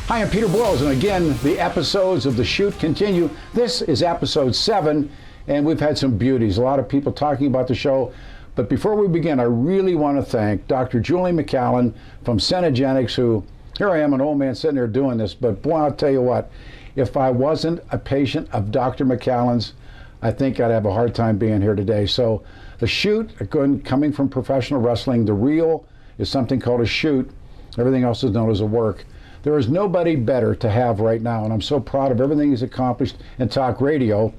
Hi, I'm Peter Boyles, and again, the episodes of The Shoot continue. This is episode 7, and we've had some beauties. A lot of people talking about the show. But before we begin, I really want to thank Dr. Julie McAllen from Cenegenics, who, here I am, an old man sitting there doing this, but boy, I'll tell you what, if I wasn't a patient of Dr. McAllen's, I think I'd have a hard time being here today. So The Shoot, again, coming from professional wrestling, the real is something called a shoot. Everything else is known as a work. There is nobody better to have right now, and I'm so proud of everything he's accomplished in talk radio,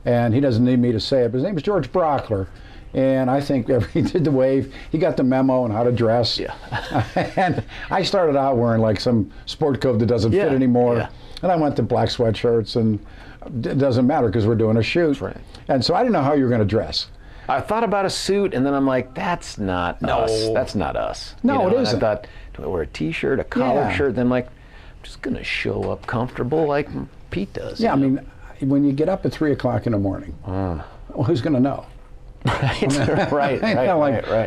and he doesn't need me to say it, but his name is George Brauchler, and I think he did the wave. He got the memo on how to dress. Yeah. And I started out wearing like some sport coat that doesn't fit anymore, and I went to black sweatshirts, and it doesn't matter because we're doing a shoot. That's right. And so I didn't know how you were going to dress. I thought about a suit, and then I'm like, that's not us. That's not us. No, it isn't. And I thought, do I wear a T-shirt, a collared shirt? Then I'm like, I'm just going to show up comfortable like Pete does. Yeah, I mean, when you get up at 3 o'clock in the morning, well, who's going to know? Right.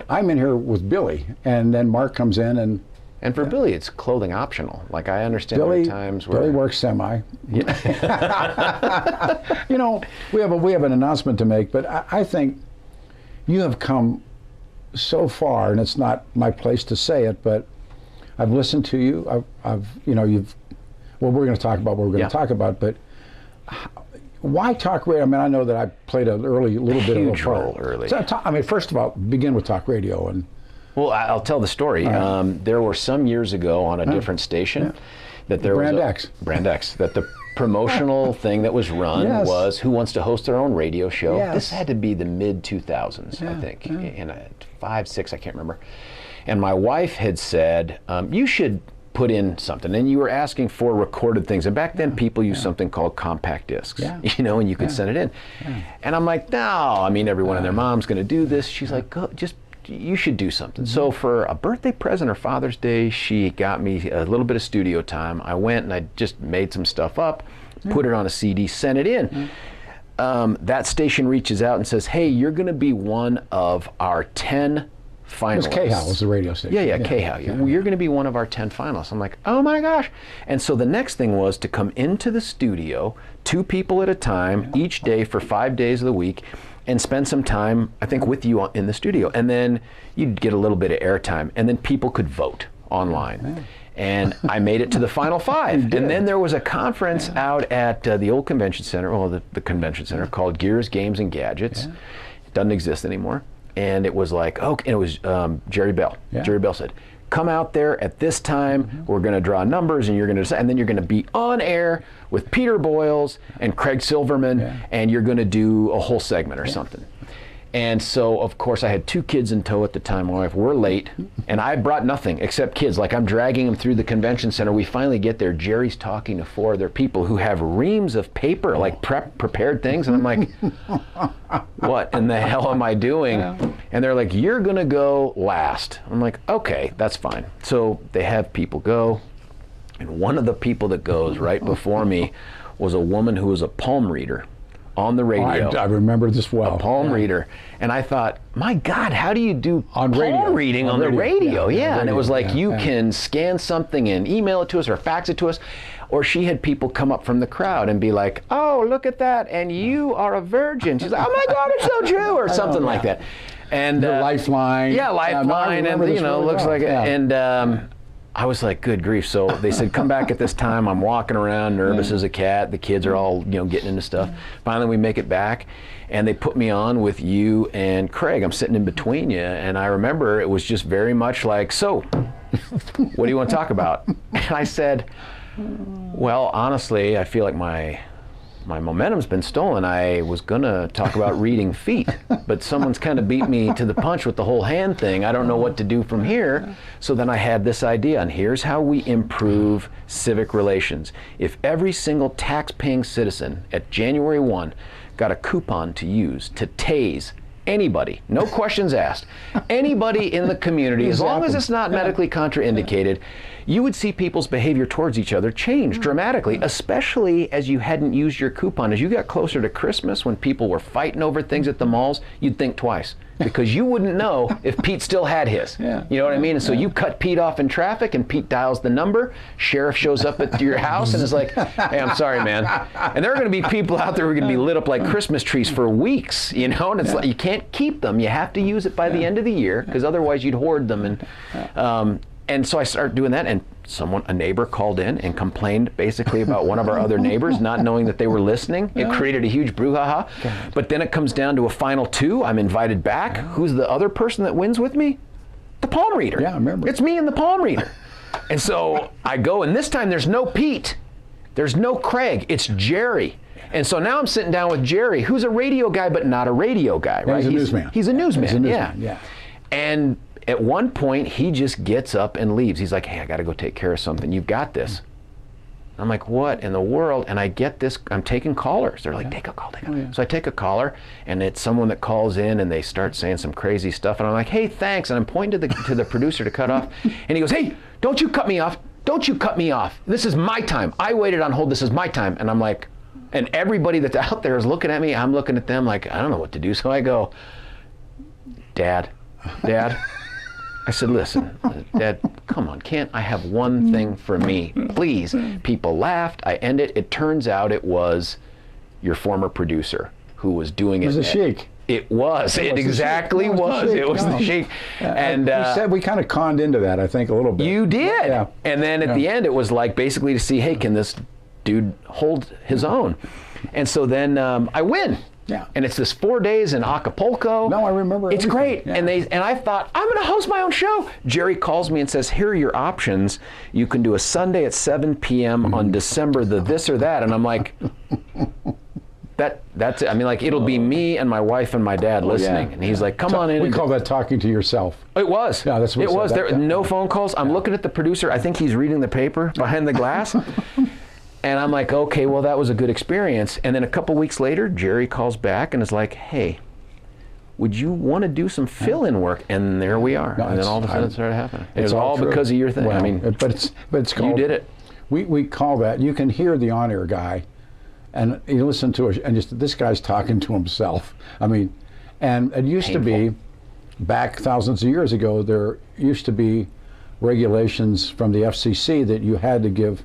I'm in here with Billy, and then Mark comes in, and for Billy, it's clothing optional. Like, I understand Billy, there are times where... Billy works semi. Yeah. You know, we have an announcement to make, but I think you have come so far, and it's not my place to say it, but I've listened to you. We're going to talk about what we're going to talk about, but why talk radio? I mean, I know that I played a little bit of a role early. So, first of all, begin with talk radio. And well, I'll tell the story. Right. There were some years ago on a different station that there Brand was X. Brand X, that the promotional thing that was run was who wants to host their own radio show. Yes. This had to be the mid-2000s, I think, in 5, 6, I can't remember. And my wife had said, you should put in something, and you were asking for recorded things, and back then people used something called compact discs, you know, and you could send it in. And I'm like, no, I mean, everyone and their mom's going to do this. She's like, go, you should do something. So for a birthday present or Father's Day, she got me a little bit of studio time. I went and I just made some stuff up, put it on a CD, sent it in. That station reaches out and says, hey, you're going to be one of our 10 finalists. It was KHOW, was the radio station. Yeah, KHOW. You're going to be one of our 10 finalists. I'm like, oh my gosh. And so the next thing was to come into the studio, 2 people at a time, each day for 5 days of the week, and spend some time, I think, with you in the studio. And then you'd get a little bit of airtime, and then people could vote online. And I made it to the final 5. And then there was a conference out at the old convention center, the convention center, called Gears, Games, and Gadgets. It doesn't exist anymore. And it was like, and it was Jerry Bell. Jerry Bell said, come out there at this time, we're going to draw numbers, and you're going to decide, and then you're going to be on air with Peter Boyles and Craig Silverman, and you're going to do a whole segment or something. And so, of course, I had 2 kids in tow at the time. My wife, we're late, and I brought nothing except kids. Like, I'm dragging them through the convention center. We finally get there. Jerry's talking to 4 other people who have reams of paper, like prepared things. And I'm like, what in the hell am I doing? And they're like, you're going to go last. I'm like, okay, that's fine. So they have people go. And one of the people that goes right before me was a woman who was a palm reader on the radio. I remember this well. A palm reader. And I thought, my God, how do you do palm reading on the radio? And it was like, you can scan something and email it to us or fax it to us. Or she had people come up from the crowd and be like, oh, look at that, and you are a virgin. She's like, oh my God, it's so true, or something like that. And the Lifeline. Yeah, Lifeline, and you know, looks like it. And I was like, good grief. So they said, come back at this time. I'm walking around nervous as a cat. The kids are all, getting into stuff. Finally, we make it back, and they put me on with you and Craig. I'm sitting in between you, and I remember it was just very much like, so, what do you want to talk about? And I said, well, honestly, I feel like my momentum's been stolen. I was gonna talk about reading feet, but someone's kind of beat me to the punch with the whole hand thing. I don't know what to do from here. So then I had this idea, and here's how we improve civic relations. If every single tax-paying citizen at January 1 got a coupon to use to tase anybody, no questions asked, anybody in the community, as long as it's not medically contraindicated, you would see people's behavior towards each other change dramatically, especially as you hadn't used your coupon. As you got closer to Christmas, when people were fighting over things at the malls, you'd think twice, because you wouldn't know if Pete still had his. Yeah. You know what I mean? And so you cut Pete off in traffic, and Pete dials the number. Sheriff shows up at your house and is like, "Hey, I'm sorry, man." And there are going to be people out there who are going to be lit up like Christmas trees for weeks, you know? And it's like, you can't keep them. You have to use it by the end of the year, because otherwise you'd hoard them. And so I started doing that, and a neighbor called in and complained basically about one of our other neighbors, not knowing that they were listening. It created a huge brouhaha. But then it comes down to a final two. I'm invited back. Who's the other person that wins with me? The palm reader. Yeah, I remember. It's me and the palm reader. And so I go, and this time there's no Pete. There's no Craig. It's Jerry. And so now I'm sitting down with Jerry, who's a radio guy, but not a radio guy, right? He's a newsman. He's a newsman, He's a newsman, yeah. And at one point, he just gets up and leaves. He's like, "Hey, I got to go take care of something. You've got this." I'm like, "What in the world?" And I get this. I'm taking callers. They're like, "Take a call, take a call." So I take a caller, and it's someone that calls in, and they start saying some crazy stuff. And I'm like, "Hey, thanks." And I'm pointing to the producer to cut off. And he goes, "Hey, don't you cut me off. Don't you cut me off. This is my time. I waited on hold. This is my time." And I'm like, and everybody that's out there is looking at me. I'm looking at them like, I don't know what to do. So I go, Dad. I said, "Listen, Dad, come on, can't I have one thing for me, please?" People laughed. I ended. It turns out it was your former producer who was doing it. It was a sheik. It was. It exactly was. It was the sheik. And you said we kind of conned into that, I think, a little bit. You did. Yeah. And then at the end, it was like basically to see, hey, can this dude hold his own? And so then I win. Yeah. And it's this 4 days in Acapulco. No, I remember It's everything. great. Yeah. And I thought, I'm going to host my own show. Jerry calls me and says, "Here are your options. You can do a Sunday at 7 p.m. on December the this or that." And I'm like, that's it. I mean, like, it'll be me and my wife and my dad listening. Yeah. And he's like, "Come on in." We call that talking to yourself. It was. Yeah, that's what it was. said There that, yeah. no phone calls. I'm looking at the producer. I think he's reading the paper behind the glass. And I'm like, okay, well, that was a good experience. And then a couple weeks later, Jerry calls back and is like, "Hey, would you want to do some fill-in work?" And there we are. No, and then all of a sudden it started happening. It was all true. because of your thing. Well, I mean, but it's called, you did it. We call that. You can hear the on-air guy, and you listen to it, and just this guy's talking to himself. I mean, and it used to be, back thousands of years ago, there used to be regulations from the FCC that you had to give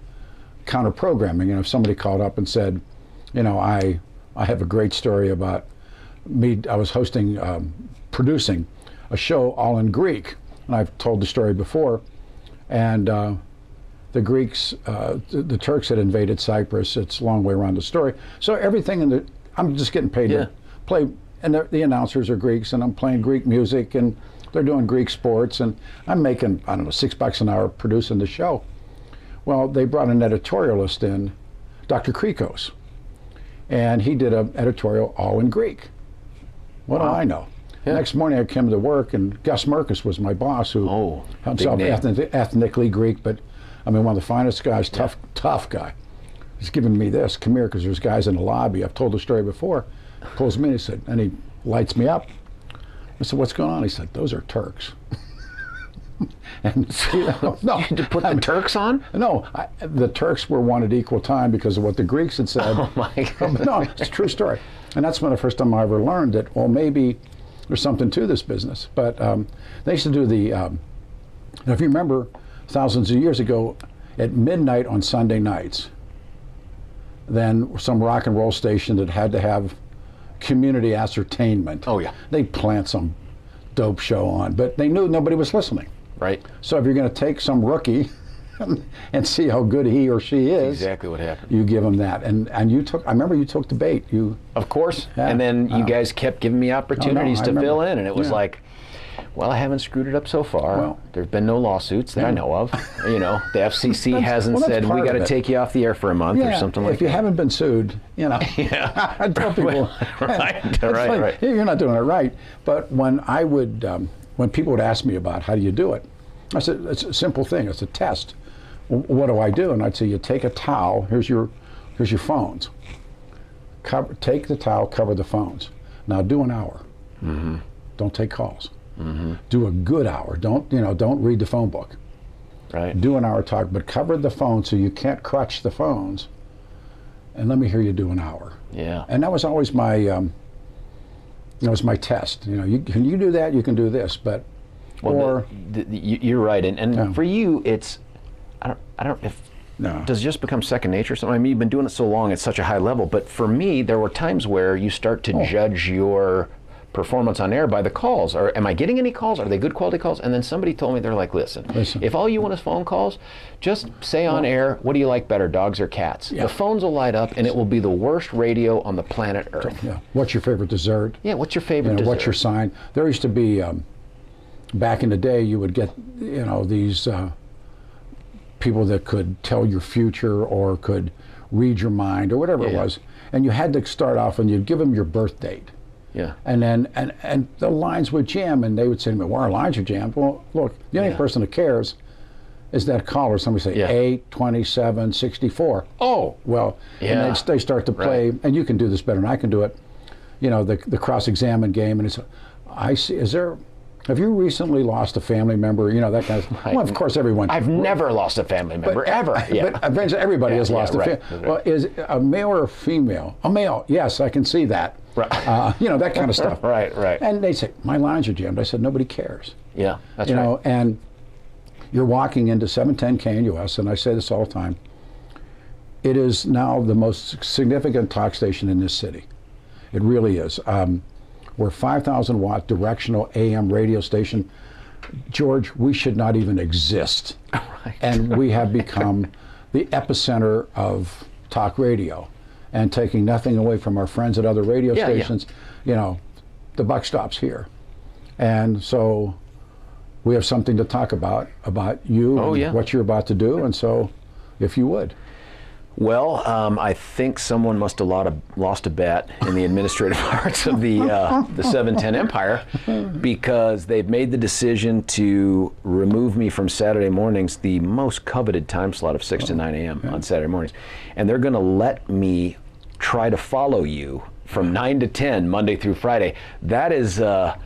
counter programming. And if somebody called up and said, "You know, I have a great story about me. I was producing a show all in Greek," and I've told the story before, and the Greeks, the Turks had invaded Cyprus. It's a long way around the story. So everything I'm just getting paid to play, and the announcers are Greeks, and I'm playing Greek music, and they're doing Greek sports, and I'm making, I don't know, $6 an hour producing the show. Well, they brought an editorialist in, Dr. Krikos, and he did an editorial all in Greek. What do I know? Yeah. Next morning I came to work, and Gus Merkus was my boss, who himself ethnically Greek, but I mean, one of the finest guys, tough guy. He's giving me this, "Come here," because there's guys in the lobby. I've told the story before. Pulls me in, he said, and he lights me up. I said, "What's going on?" He said, "Those are Turks." And no, you had to put the Turks on? No, the Turks were wanted equal time because of what the Greeks had said. Oh my God. No, it's a true story. And that's when the first time I ever learned that, well, maybe there's something to this business. But they used to do if you remember, thousands of years ago, at midnight on Sunday nights, then some rock and roll station that had to have community ascertainment. Oh yeah. They'd plant some dope show on, but they knew nobody was listening. Right. So if you're going to take some rookie and see how good he or she is, that's exactly what happened. You give them that, and you took. I remember you took the bait. Of course. Yeah. And then you guys kept giving me opportunities to fill in, and it was like, well, I haven't screwed it up so far. Well, there's been no lawsuits that I know of. You know, the FCC hasn't said we got to take you off the air for a month or something like that. If you haven't been sued, you know. I tell people, right. You're not doing it right. But when I would, when people would ask me about how do you do it, I said it's a simple thing. It's a test. What do I do? And I'd say you take a towel. Here's your phones. Take the towel, cover the phones. Now do an hour. Mm-hmm. Don't take calls. Mm-hmm. Do a good hour. Don't read the phone book. Right. do an hour talk, but cover the phone so you can't crutch the phones, and let me hear you do an hour. Yeah. And that was always my test. Can you do that? You can do this, but you're right, and for you, it's I don't if. No. Does it just become second nature or something? I mean, you've been doing it so long at such a high level, but for me, there were times where you start to judge your performance on air by the calls. Or am I getting any calls? Are they good quality calls? And then somebody told me, they're like, listen, if all you want is phone calls, just say on air, what do you like better, dogs or cats? Yeah. The phones will light up and it will be the worst radio on the planet Earth. Yeah. What's your favorite dessert? Yeah, what's your favorite dessert? What's your sign? There used to be, back in the day, you would get, these people that could tell your future or could read your mind or whatever it was. And you had to start off and you'd give them your birth date. Yeah. And then and the lines would jam, and they would say to me, well, our lines are jammed. Well, look, the only person that cares is that caller. Somebody say 8, 27, 64. Oh, well, and they start to play, and you can do this better than I can do it. The cross-examine game, and it's, I see, have you recently lost a family member? That kind of. Well, of course, everyone. I've never lost a family member, ever. But eventually everybody has lost a family. Well, is a male or a female? A male. Yes, I can see that. Right. That kind of stuff. Right. And they say, my lines are jammed. I said, nobody cares. Yeah, that's right. And you're walking into 710 KNUS, and I say this all the time. It is now the most significant talk station in this city. It really is. We're a 5,000 watt directional AM radio station. George, we should not even exist. Right. And we have become the epicenter of talk radio. And taking nothing away from our friends at other radio stations, the buck stops here. And so we have something to talk about you and what you're about to do. And so, if you would. Well, I think someone must have lost a bet in the administrative arts of the 710 Empire, because they've made the decision to remove me from Saturday mornings, the most coveted time slot of 6 to 9 a.m. on Saturday mornings. And they're going to let me try to follow you from 9 to 10, Monday through Friday. That is... a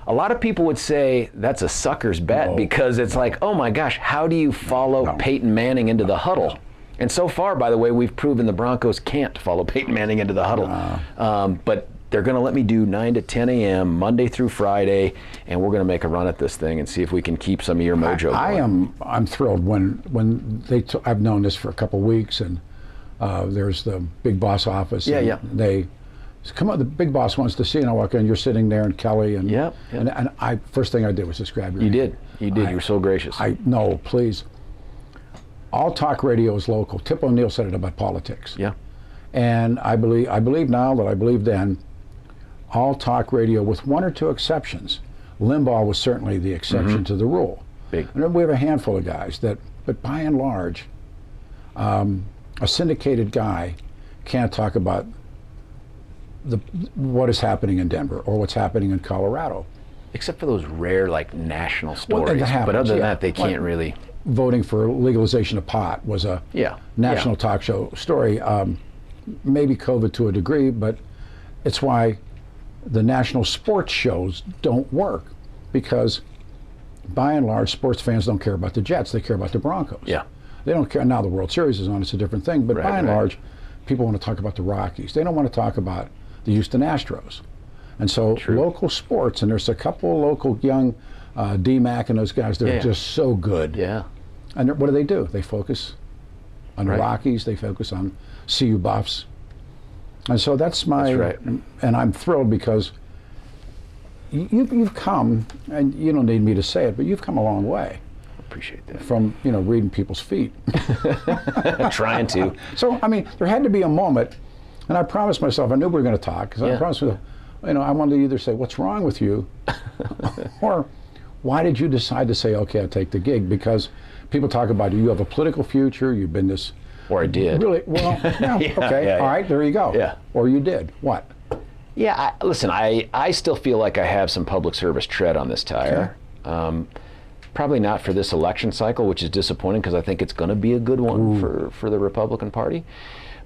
lot of people would say that's a sucker's bet, because it's like, oh my gosh, how do you follow Peyton Manning into the huddle? And so far, by the way, we've proven the Broncos can't follow Peyton Manning into the huddle. But they're going to let me do 9 to 10 a.m. Monday through Friday, and we're going to make a run at this thing and see if we can keep some of your mojo going. I'm thrilled when I've known this for a couple of weeks, and there's the Big Boss office. They come on, the Big Boss wants to see you, and I walk in, you're sitting there, and Kelly, and I first thing I did was just grab your hand. You did. You were so gracious. No, please. All talk radio is local. Tip O'Neill said it about politics. Yeah. And I believe now that I believed then, all talk radio, with one or two exceptions. Limbaugh was certainly the exception to the rule. Big. And we have a handful of guys but by and large, a syndicated guy can't talk about what is happening in Denver or what's happening in Colorado. Except for those rare, national stories. Happens, but other than that, they can't really... Voting for legalization of pot was a national talk show story. Maybe COVID to a degree, but it's why the national sports shows don't work, because by and large, sports fans don't care about the Jets. They care about the Broncos. Yeah. They don't care. Now the World Series is on, it's a different thing, but by and large, people want to talk about the Rockies. They don't want to talk about the Houston Astros. And so local sports, and there's a couple of local young D-Mac and those guys, they're just so good. Yeah. And what do? They focus on the Rockies. They focus on CU Buffs. And so that's and I'm thrilled because you've come, and you don't need me to say it, but you've come a long way. Appreciate that. From, reading people's feet. Trying to. So, there had to be a moment, and I promised myself, I knew we were going to talk, because I promised myself, I wanted to either say, what's wrong with you? Or, why did you decide to say, okay, I'll take the gig? Because people talk about you have a political future, you've been this... Or I did. Really? Well, okay, all right, there you go. Yeah. Or you did. What? Yeah, listen, I still feel like I have some public service tread on this tire. Probably not for this election cycle, which is disappointing because I think it's going to be a good one for the Republican Party.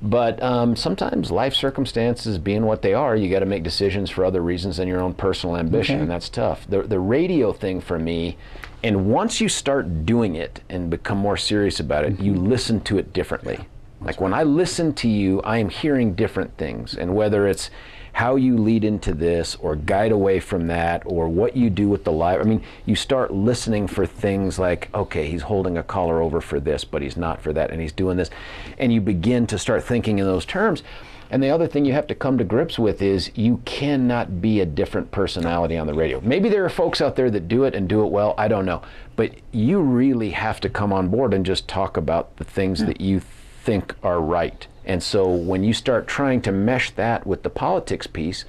But sometimes life circumstances being what they are, you got to make decisions for other reasons than your own personal ambition, and that's tough. The radio thing for me, and once you start doing it and become more serious about it, you listen to it differently. Like when I listen to you, I am hearing different things, and whether it's how you lead into this or guide away from that or what you do with the live, I mean, you start listening for things like, okay, he's holding a caller over for this, but he's not for that, and he's doing this. And you begin to start thinking in those terms. And the other thing you have to come to grips with is you cannot be a different personality on the radio. Maybe there are folks out there that do it and do it well, I don't know. But you really have to come on board and just talk about the things that you think are right. And so when you start trying to mesh that with the politics piece,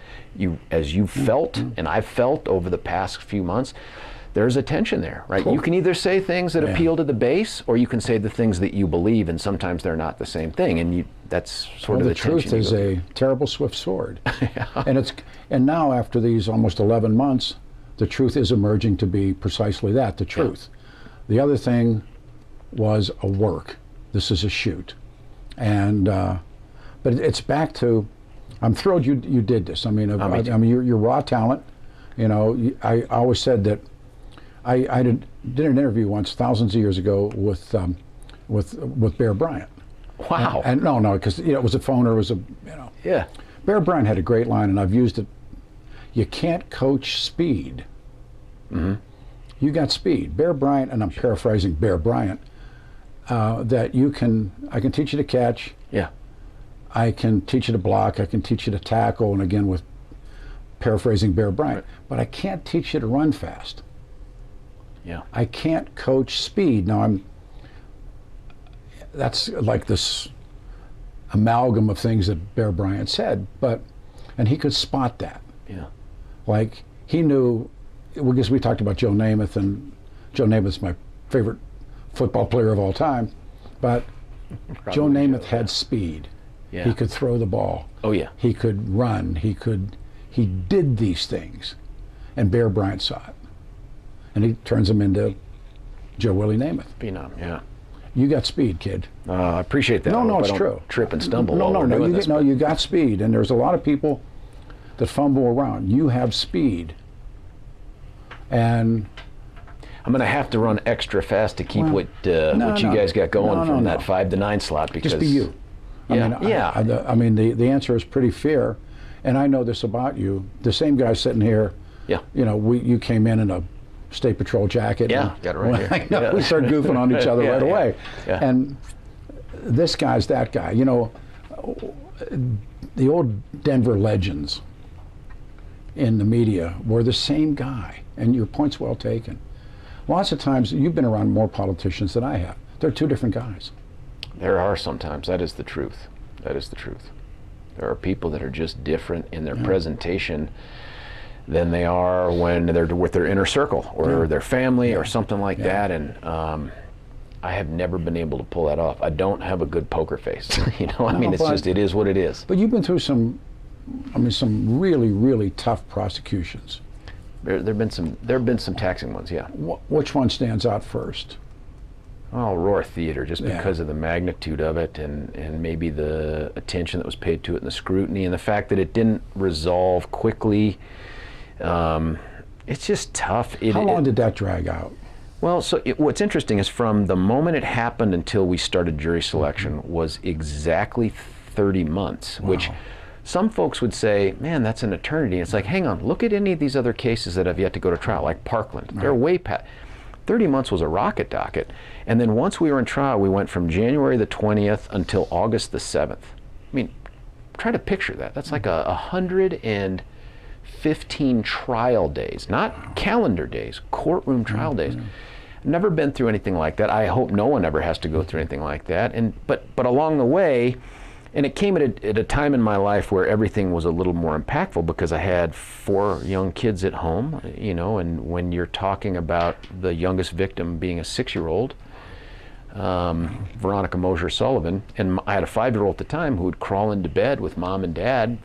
as you've felt, and I've felt over the past few months, there's a tension there, right? Cool. You can either say things that appeal to the base, or you can say the things that you believe, and sometimes they're not the same thing. And that's sort of the tension. The truth is a terrible swift sword. And now after these almost 11 months, the truth is emerging to be precisely that, the truth. The other thing was a work. This is a shoot. And but it's back to, I'm thrilled you did this. I mean, you're raw talent. You know, I always said that I did an interview once thousands of years ago with Bear Bryant. Wow. And no, because it was a phone, or it was Bear Bryant had a great line, and I've used it. You can't coach speed. You got speed. Bear Bryant, and I'm paraphrasing Bear Bryant. That I can teach you to catch. Yeah. I can teach you to block. I can teach you to tackle. And again, with paraphrasing Bear Bryant, but I can't teach you to run fast. Yeah. I can't coach speed. Now that's like this amalgam of things that Bear Bryant said, and he could spot that. Yeah. Like he knew, because we talked about Joe Namath, and Joe Namath's my favorite football player of all time, but Joe Namath had speed. Yeah. He could throw the ball. Oh yeah. He could run. He did these things, and Bear Bryant saw it, and he turns him into Joe Willie Namath. Phenom. Yeah. You got speed, kid. I appreciate that. No, it's true. Trip and stumble. You got speed, and there's a lot of people that fumble around. You have speed, and I'm going to have to run extra fast to keep what you guys got going from that 5 to 9 slot. Because just be you. I mean, the answer is pretty fair, and I know this about you. The same guy sitting here. Yeah. You know, you came in a State Patrol jacket. Yeah, got it right here. I know, we started goofing on each other right away. Yeah. And this guy's that guy. You know, the old Denver legends in the media were the same guy, and your point's well taken. Lots of times, you've been around more politicians than I have. They're two different guys. There are sometimes. That is the truth. That is the truth. There are people that are just different in their presentation than they are when they're with their inner circle or their family or something like that. And I have never been able to pull that off. I don't have a good poker face. It is what it is. But you've been through some really, really tough prosecutions. There've been some taxing ones, yeah. Which one stands out first? Oh, Aurora Theater, just because of the magnitude of it and maybe the attention that was paid to it and the scrutiny and the fact that it didn't resolve quickly. It's just tough. How long did that drag out? Well, what's interesting is from the moment it happened until we started jury selection was exactly 30 months, which some folks would say, man, that's an eternity. It's like, hang on, look at any of these other cases that have yet to go to trial, like Parkland. They're way past. 30 months was a rocket docket. And then once we were in trial, we went from January the 20th until August the 7th. I mean, try to picture that. That's like 115 trial days, not calendar days, courtroom trial days. Never been through anything like that. I hope no one ever has to go through anything like that. But along the way, and it came at a time in my life where everything was a little more impactful because I had 4 young kids at home, and when you're talking about the youngest victim being a 6-year-old, Veronica Mosier Sullivan, and I had a 5-year-old at the time who would crawl into bed with mom and dad,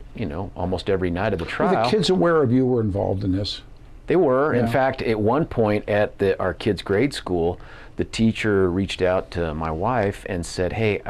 almost every night of the trial. Were the kids aware of you were involved in this? They were. Yeah. In fact, at one point at our kids' grade school, the teacher reached out to my wife and said, hey,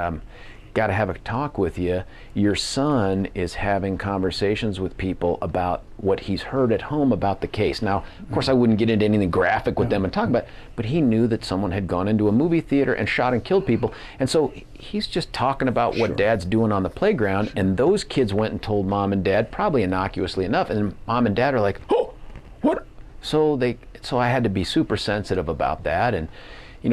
got to have a talk with you. Your son is having conversations with people about what he's heard at home about the case. Now, of course, I wouldn't get into anything graphic with them and talk about it, but he knew that someone had gone into a movie theater and shot and killed people. And so he's just talking about what Dad's doing on the playground. And those kids went and told Mom and Dad, probably innocuously enough. And Mom and Dad are like, oh, what? So I had to be super sensitive about that. And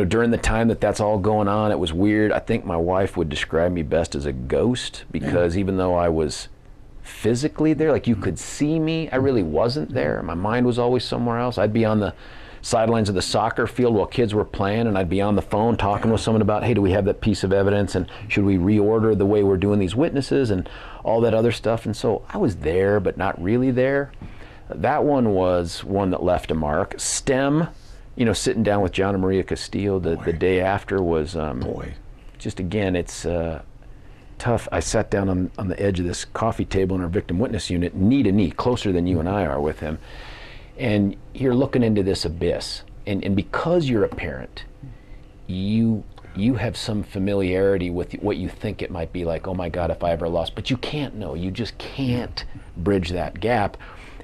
during the time that's all going on, it was weird. I think my wife would describe me best as a ghost, because even though I was physically there, like you could see me, I really wasn't there. My mind was always somewhere else. I'd be on the sidelines of the soccer field while kids were playing, and I'd be on the phone talking with someone about, hey, do we have that piece of evidence, and should we reorder the way we're doing these witnesses and all that other stuff. And so I was there, but not really there. That one was one that left a mark. STEM, sitting down with John and Maria Castillo the day after was just, again, it's tough. I sat down on the edge of this coffee table in our victim witness unit, knee to knee, closer than you and I are with him. And you're looking into this abyss. And because you're a parent, you have some familiarity with what you think it might be like, oh my God, if I ever lost. But you can't know. You just can't bridge that gap.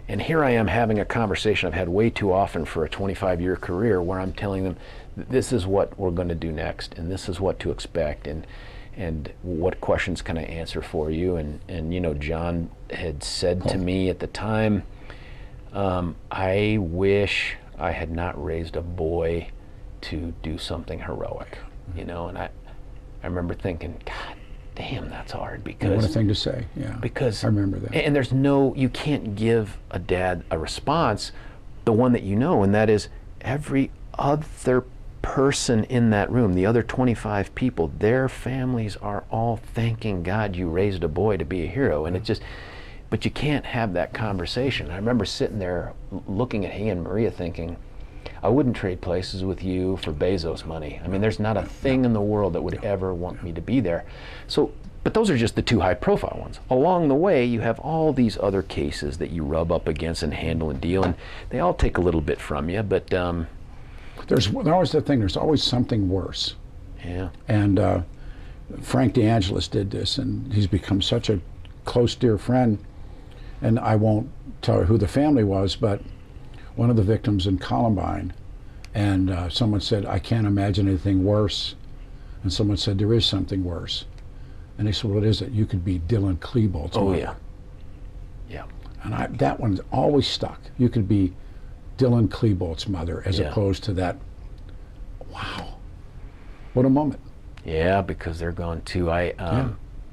And here I am having a conversation I've had way too often for a 25-year career, where I'm telling them, this is what we're going to do next, and this is what to expect, and what questions can I answer for you. And John had said to me at the time, I wish I had not raised a boy to do something heroic, and I remember thinking, God damn, that's hard, because what a thing to say. Yeah, because I remember that. And there's you can't give a dad a response, the one that and that is every other person in that room, the other 25 people, their families are all thanking God you raised a boy to be a hero. And but you can't have that conversation. I remember sitting there looking at he and Maria thinking, I wouldn't trade places with you for Bezos money. I mean, there's not a thing in the world that would ever want me to be there. So, but those are just the two high-profile ones. Along the way, you have all these other cases that you rub up against and handle and deal, and they all take a little bit from you, but... There's always the thing, there's always something worse. Yeah. And Frank DeAngelis did this, and he's become such a close, dear friend, and I won't tell her who the family was, but one of the victims in Columbine, and someone said, I can't imagine anything worse. And someone said, there is something worse. And they said, what is it? You could be Dylan Klebold's mother. Yeah. Yeah. And that one's always stuck. You could be Dylan Klebold's mother, as opposed to that. Wow. What a moment. Yeah, because they're gone too. I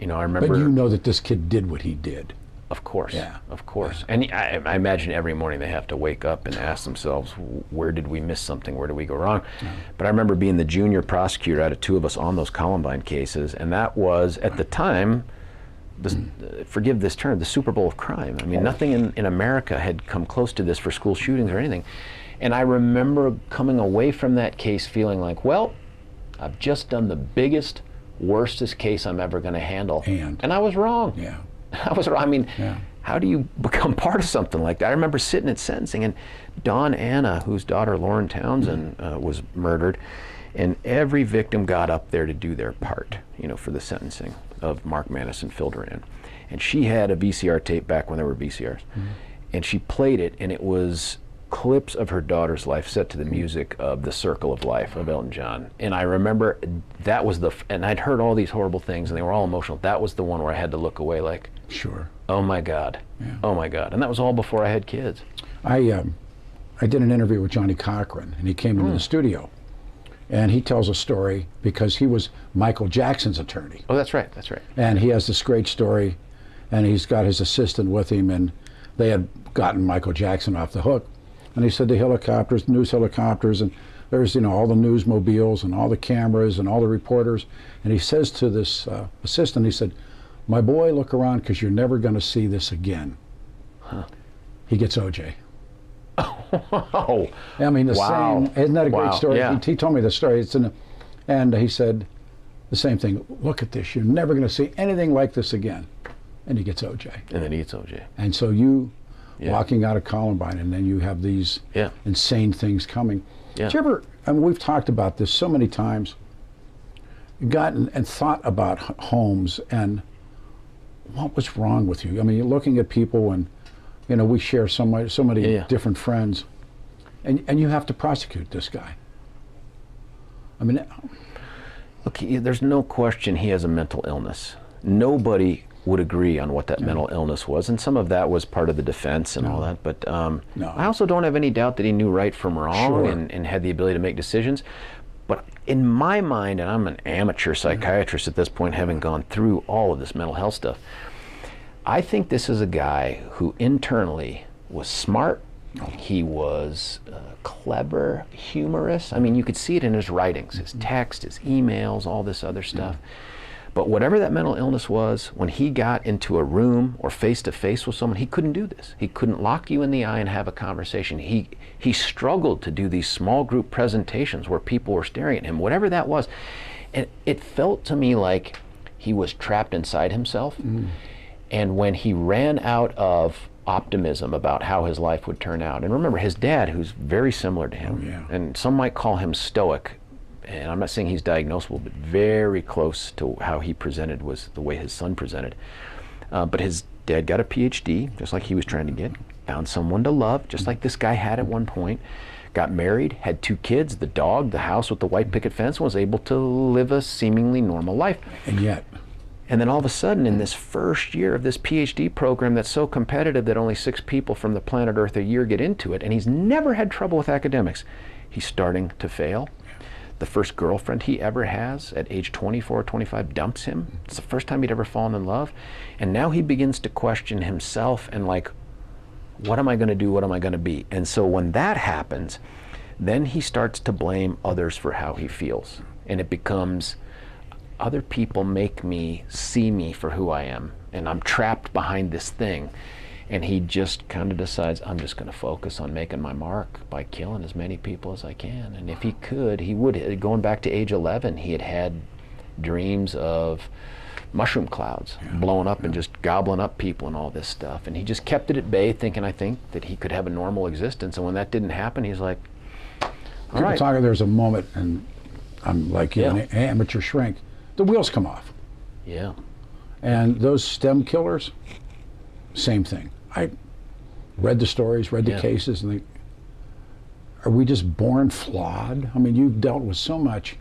remember. But you know that this kid did what he did. Of course, yeah. Of course. And I imagine every morning they have to wake up and ask themselves, where did we miss something? Where did we go wrong? Yeah. But I remember being the junior prosecutor out of two of us on those Columbine cases, and that was, at the time, forgive this term, the Super Bowl of crime. I mean, nothing in America had come close to this for school shootings or anything. And I remember coming away from that case feeling like, well, I've just done the biggest, worstest case I'm ever going to handle. And I was wrong. Yeah. I was wrong. I mean, how do you become part of something like that? I remember sitting at sentencing, and Dawn Anna, whose daughter Lauren Townsend was murdered, and every victim got up there to do their part, for the sentencing of Mark Madison filled her in. And she had a VCR tape back when there were VCRs. And she played it, and it was clips of her daughter's life set to the music of The Circle of Life of Elton John. And I remember that was and I'd heard all these horrible things, and they were all emotional. That was the one where I had to look away like, sure. Oh my God. Yeah. Oh my God. And that was all before I had kids. I did an interview with Johnny Cochran, and he came into the studio. And he tells a story because he was Michael Jackson's attorney. Oh, that's right. That's right. And he has this great story, and he's got his assistant with him, and they had gotten Michael Jackson off the hook. And he said the helicopters, news helicopters, and there's, all the newsmobiles and all the cameras and all the reporters. And he says to this assistant, he said, my boy, look around, because you're never going to see this again. Huh. He gets OJ. Oh, I mean, same. Isn't that a great story? Yeah. He told me the story. And he said the same thing. Look at this. You're never going to see anything like this again. And he gets OJ. And then he gets OJ. And so you walking out of Columbine, and then you have these insane things coming. Yeah. Did you ever, I mean, we've talked about this so many times, gotten and thought about homes and what was wrong with you? I mean, you're looking at people, and you know, we share so many different friends, and you have to prosecute this guy. I mean, look, there's no question he has a mental illness. Nobody would agree on what that mental illness was, and some of that was part of the defense and all that, but I also don't have any doubt that he knew right from wrong and had the ability to make decisions. But in my mind, and I'm an amateur psychiatrist at this point, having gone through all of this mental health stuff, I think this is a guy who internally was smart. He was clever, humorous. I mean, you could see it in his writings, his text, his emails, all this other stuff. But whatever that mental illness was, when he got into a room or face-to-face with someone, he couldn't do this. He couldn't look you in the eye and have a conversation. He struggled to do these small group presentations where people were staring at him, whatever that was. And it felt to me like he was trapped inside himself. And when he ran out of optimism about how his life would turn out, and remember, his dad, who's very similar to him, and some might call him stoic, and I'm not saying he's diagnosable, but very close to how he presented was the way his son presented. But his dad got a PhD, just like he was trying to get, found someone to love, just like this guy had at one point, got married, had 2 kids, the dog, the house with the white picket fence, was able to live a seemingly normal life. And then all of a sudden, in this first year of this PhD program that's so competitive that only 6 people from the planet Earth a year get into it, and he's never had trouble with academics, he's starting to fail. The first girlfriend he ever has at age 24 or 25 dumps him. It's the first time he'd ever fallen in love. And now he begins to question himself and like, what am I going to do? What am I going to be? And so when that happens, then he starts to blame others for how he feels. And it becomes, other people make me see me for who I am. And I'm trapped behind this thing. And he just kind of decides, I'm just going to focus on making my mark by killing as many people as I can. And if he could, he would. Going back to age 11, he had dreams of mushroom clouds blowing up and just gobbling up people and all this stuff. And he just kept it at bay, thinking, I think, that he could have a normal existence. And when that didn't happen, he's like, all right. Talking, there's a moment, and I'm like an amateur shrink, the wheels come off. Yeah. And those stem killers, same thing. I read the stories, read the cases, and think, are we just born flawed? I mean, you've dealt with so much.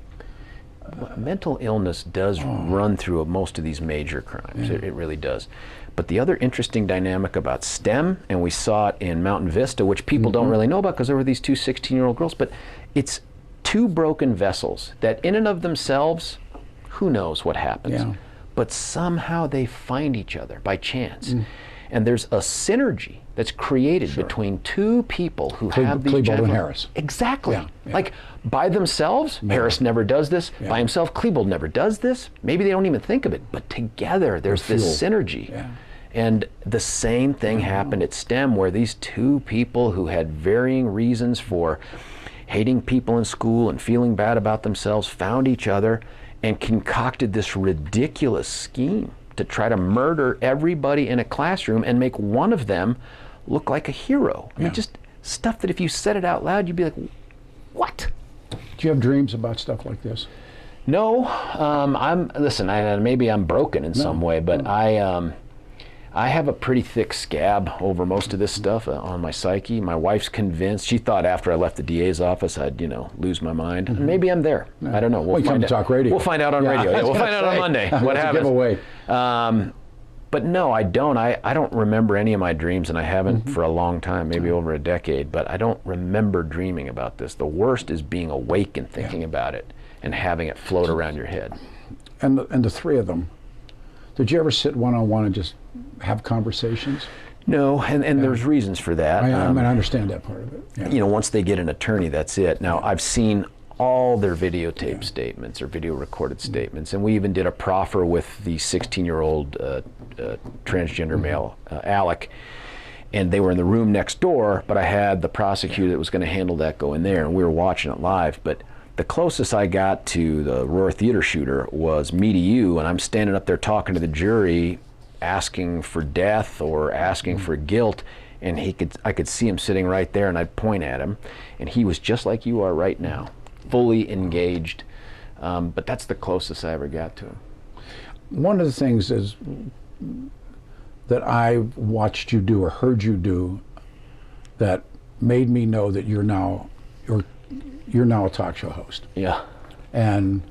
Well, mental illness does run through most of these major crimes. It really does. But the other interesting dynamic about STEM, and we saw it in Mountain Vista, which people don't really know about because there were these 2 16-year-old girls, but it's 2 broken vessels that in and of themselves, who knows what happens. But somehow they find each other by chance. And there's a synergy that's created between 2 people who have these Klebold and Harris. Exactly. Like by themselves, Harris never does this. By himself, Klebold never does this. Maybe they don't even think of it. But together, there's this synergy. And the same thing happened at STEM, where these 2 people who had varying reasons for hating people in school and feeling bad about themselves found each other and concocted this ridiculous scheme to try to murder everybody in a classroom and make one of them look like a hero. I mean, just stuff that if you said it out loud, you'd be like, what? Do you have dreams about stuff like this? No. Listen, maybe I'm broken in some way, but I have a pretty thick scab over most of this stuff on my psyche. My wife's convinced. She thought after I left the DA's office, I'd, lose my mind. Maybe I'm there. I don't know. We'll find out. Talk radio. We'll find out on radio. We'll find out on Monday. What happens? Giveaway. But no, I don't. I don't remember any of my dreams, and I haven't for a long time, maybe over a decade. But I don't remember dreaming about this. The worst is being awake and thinking about it and having it float around your head. And the 3 of them, did you ever sit one-on-one and just have conversations? No, and there's reasons for that. I understand that part of it. Once they get an attorney, that's it. Now, I've seen all their videotape statements or video recorded statements, and we even did a proffer with the 16-year-old transgender male, Alec, and they were in the room next door, but I had the prosecutor that was going to handle that go in there, and we were watching it live. But the closest I got to the Aurora Theater shooter was me to you, and I'm standing up there talking to the jury, asking for death or asking for guilt, and I could see him sitting right there, and I'd point at him, and he was just like you are right now, fully engaged. But that's the closest I ever got to him. One of the things is that I watched you do or heard you do that made me know that you're now a talk show host. Yeah. And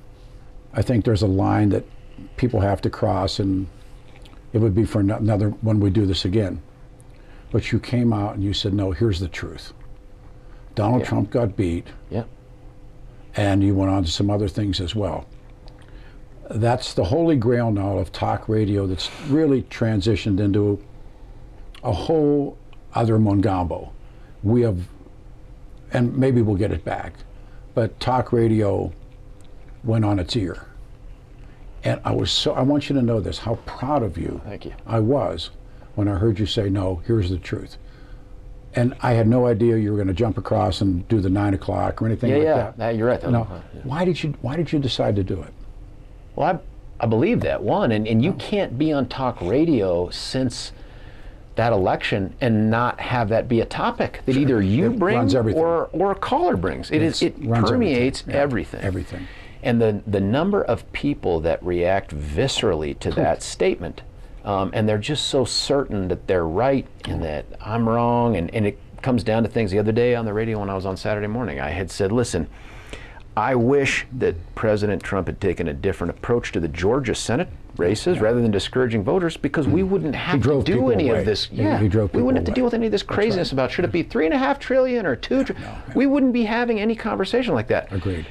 I think there's a line that people have to cross, and it would be for another when we do this again. But you came out and you said, no, here's the truth. Donald Trump got beat. Yeah. And you went on to some other things as well. That's the holy grail now of talk radio that's really transitioned into a whole other Mongambo. We have, and maybe we'll get it back, but talk radio went on its ear. And I want you to know this, how proud of you. Thank you. I was when I heard you say, no, here's the truth. And I had no idea you were going to jump across and do the 9 o'clock or anything like that. Yeah, you're right. No. Why did you decide to do it? Well, I believe that, one, and you can't be on talk radio since that election and not have that be a topic that either you bring or a caller brings. It permeates everything. Everything. And the number of people that react viscerally to that statement, and they're just so certain that they're right and that I'm wrong, and it comes down to things. The other day on the radio when I was on Saturday morning, I had said, listen, I wish that President Trump had taken a different approach to the Georgia Senate races rather than discouraging voters, because we wouldn't have to do any of this. He drove we wouldn't have to away. deal with any of this craziness about should it be $3.5 trillion or $2 trillion. We wouldn't be having any conversation like that. Agreed.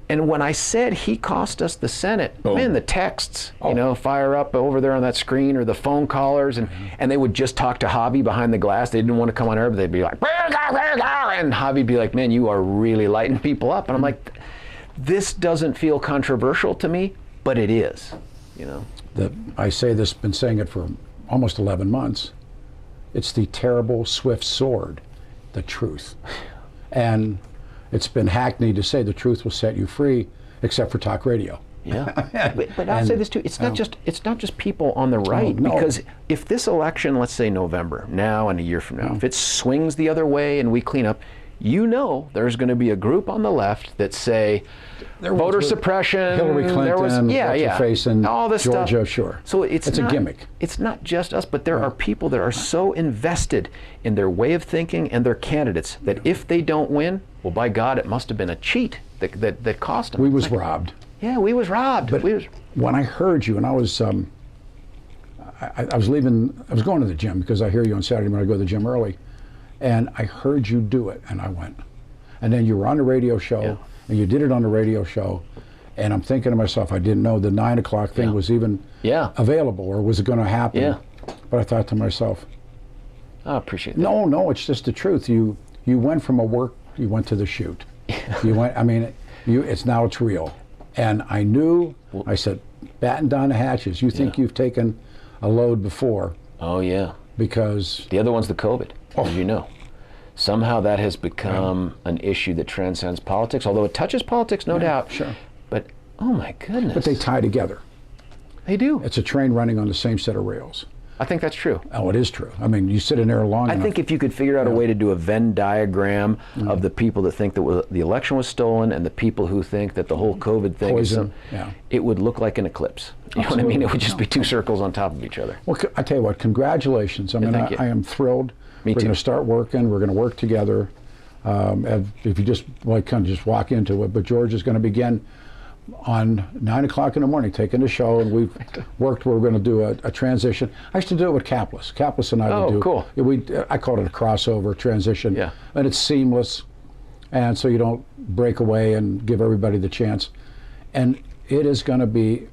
And when I said he cost us the Senate, man, the texts, fire up over there on that screen, or the phone callers, and they would just talk to Javi behind the glass. They didn't want to come on air, but they'd be like, and Javi'd be like, man, you are really lighting people up. And I'm like, this doesn't feel controversial to me, but it is, I say this, been saying it for almost 11 months. It's the terrible, swift sword, the truth. And it's been hackneyed to say the truth will set you free, except for talk radio. Yeah, but I'll say this too. It's not just people on the right, because if this election, let's say November, now and a year from now, if it swings the other way and we clean up, there's going to be a group on the left that say voter suppression, Hillary Clinton, face in all this Georgia, stuff. sure. So it's a gimmick. It's not just us, but there are people that are so invested in their way of thinking and their candidates that if they don't win, well, by God, it must have been a cheat that cost them. We was robbed. Yeah, we was robbed. But when I heard you, and I was leaving, I was going to the gym because I hear you on Saturday when I go to the gym early, and I heard you do it, and I went. And then you were on the radio show, and you did it on the radio show, and I'm thinking to myself, I didn't know the 9 o'clock thing was even available, or was it going to happen? Yeah. But I thought to myself, I appreciate that. No, it's just the truth. You went from a work, you went to the shoot. You went. I mean, it's real. And I knew. I said, batten down the hatches. You think you've taken a load before? Oh yeah. Because the other one's the COVID. As you know, somehow that has become an issue that transcends politics. Although it touches politics, no doubt. Sure. But oh my goodness. But they tie together. They do. It's a train running on the same set of rails. I think that's true. Oh, it is true. I mean, you sit in there long enough. I think if you could figure out a way to do a Venn diagram of the people that think that the election was stolen and the people who think that the whole COVID thing is it would look like an eclipse. You know what I mean? It would just be two circles on top of each other. Well, I tell you what, congratulations. I mean, I am thrilled. Me too. We're going to start working. We're going to work together. If you just kind of just walk into it, but George is going to begin on 9 o'clock in the morning, taking the show, and we've worked. We're going to do a transition. I used to do it with Kaplis. Kaplis and I would do. Cool. I called it a crossover transition. Yeah. And it's seamless, and so you don't break away and give everybody the chance. And it is going to be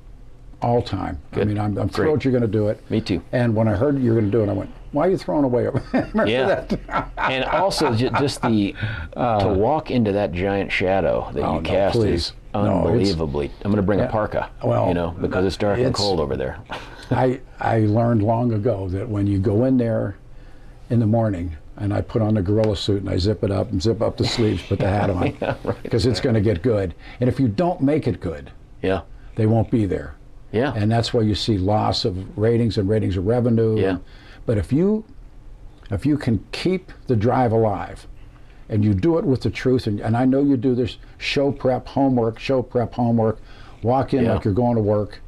all time. Good. I mean, I'm thrilled you're going to do it. Me too. And when I heard you're going to do it, I went, "Why are you throwing away?" And also just to walk into that giant shadow that you cast is unbelievably. I'm going to bring a parka, because it's dark and cold over there. I learned long ago that when you go in there in the morning, and I put on the gorilla suit and I zip it up and zip up the sleeves, put the hat on, because it's going to get good. And if you don't make it good, they won't be there. Yeah. And that's why you see loss of ratings and ratings of revenue. Yeah. But if you if you can keep the drive alive, and you do it with the truth, and I know you do this show prep homework, walk in like you're going to work,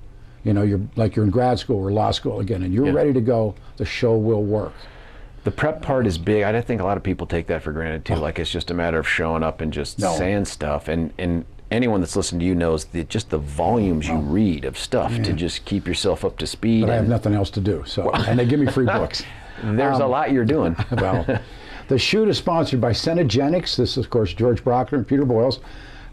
you're like you're in grad school or law school again, and you're ready to go, the show will work. The prep part is big. I think a lot of people take that for granted too. Like it's just a matter of showing up and just saying stuff. And anyone that's listened to you knows just the volumes you read of stuff to just keep yourself up to speed. But I have nothing else to do, and they give me free books. There's a lot you're doing. Well, the shoot is sponsored by Cenegenics. This is, of course, George Brauchler and Peter Boyles.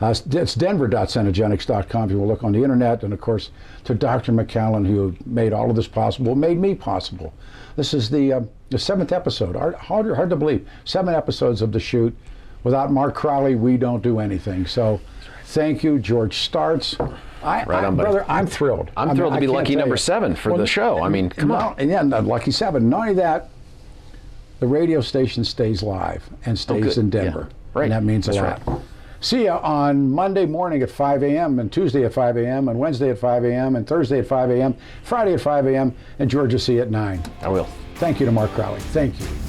It's denver.cenegenics.com if you will look on the internet. And, of course, to Dr. McCallan, who made all of this possible, made me possible. This is the 7th episode. Hard to believe. 7 episodes of the shoot. Without Mark Crowley, we don't do anything. So thank you, George Starts. Brother, I'm thrilled. I'm thrilled to be lucky number 7 for the show. I mean, come on. And yeah, lucky 7. Not only that, the radio station stays live and stays in Denver. Yeah. Right. And that means a lot. Right. See you on Monday morning at 5 a.m. and Tuesday at 5 a.m. and Wednesday at 5 a.m. and Thursday at 5 a.m., Friday at 5 a.m. and George will see you at 9. I will. Thank you to Mark Crowley. Thank you.